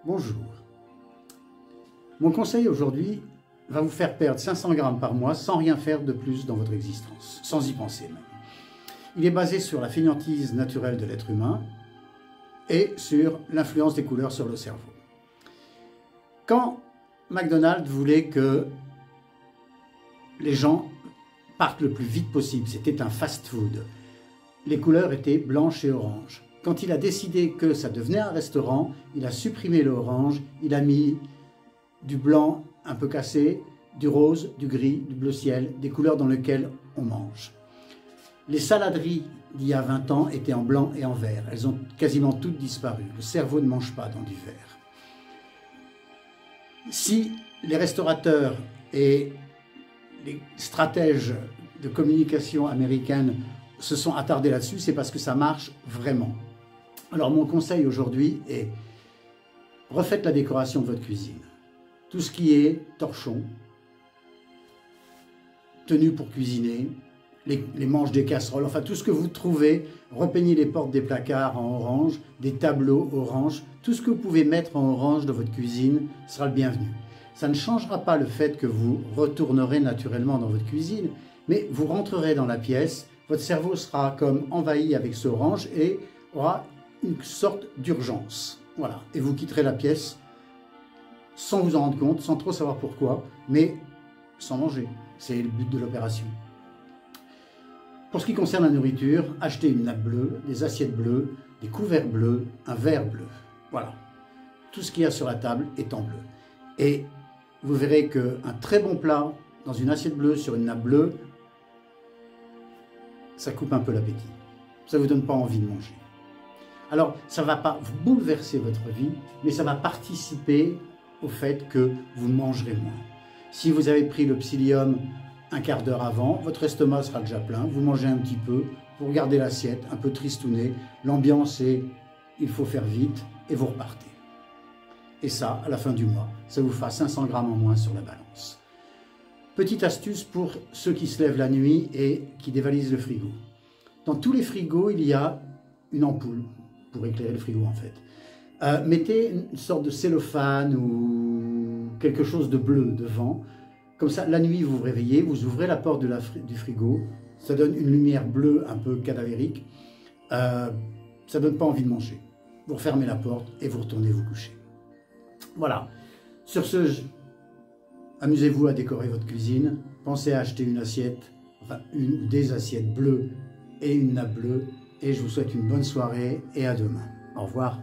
Bonjour. Mon conseil aujourd'hui va vous faire perdre 500 grammes par mois sans rien faire de plus dans votre existence, sans y penser même. Il est basé sur la fainéantise naturelle de l'être humain et sur l'influence des couleurs sur le cerveau. Quand McDonald's voulait que les gens partent le plus vite possible, c'était un fast-food, les couleurs étaient blanches et oranges. Quand il a décidé que ça devenait un restaurant, il a supprimé l'orange, il a mis du blanc un peu cassé, du rose, du gris, du bleu ciel, des couleurs dans lesquelles on mange. Les saladeries d'il y a 20 ans étaient en blanc et en vert. Elles ont quasiment toutes disparu. Le cerveau ne mange pas dans du vert. Si les restaurateurs et les stratèges de communication américaines se sont attardés là-dessus, c'est parce que ça marche vraiment. Alors mon conseil aujourd'hui est, refaites la décoration de votre cuisine. Tout ce qui est torchon, tenue pour cuisiner, les manches des casseroles, enfin tout ce que vous trouvez, repeignez les portes des placards en orange, des tableaux orange, tout ce que vous pouvez mettre en orange dans votre cuisine sera le bienvenu. Ça ne changera pas le fait que vous retournerez naturellement dans votre cuisine, mais vous rentrerez dans la pièce, votre cerveau sera comme envahi avec ce orange et aura une sorte d'urgence. Voilà, et vous quitterez la pièce sans vous en rendre compte, sans trop savoir pourquoi, mais sans manger. C'est le but de l'opération. Pour ce qui concerne la nourriture, achetez une nappe bleue, des assiettes bleues, des couverts bleus, un verre bleu. Voilà. Tout ce qu'il y a sur la table est en bleu. Et vous verrez qu'un très bon plat dans une assiette bleue sur une nappe bleue, ça coupe un peu l'appétit. Ça ne vous donne pas envie de manger. Alors, ça ne va pas vous bouleverser votre vie, mais ça va participer au fait que vous mangerez moins. Si vous avez pris le psyllium un quart d'heure avant, votre estomac sera déjà plein, vous mangez un petit peu, vous regardez l'assiette, un peu tristouné, l'ambiance est il faut faire vite et vous repartez. Et ça, à la fin du mois, ça vous fera 500 grammes en moins sur la balance. Petite astuce pour ceux qui se lèvent la nuit et qui dévalisent le frigo. Dans tous les frigos, il y a une ampoule pour éclairer le frigo en fait. Mettez une sorte de cellophane ou quelque chose de bleu devant. Comme ça, la nuit, vous vous réveillez, vous ouvrez la porte du frigo. Ça donne une lumière bleue un peu cadavérique. Ça ne donne pas envie de manger. Vous refermez la porte et vous retournez vous coucher. Voilà. Sur ce, amusez-vous à décorer votre cuisine. Pensez à acheter une assiette, enfin une ou des assiettes bleues et une nappe bleue. Et je vous souhaite une bonne soirée et à demain. Au revoir.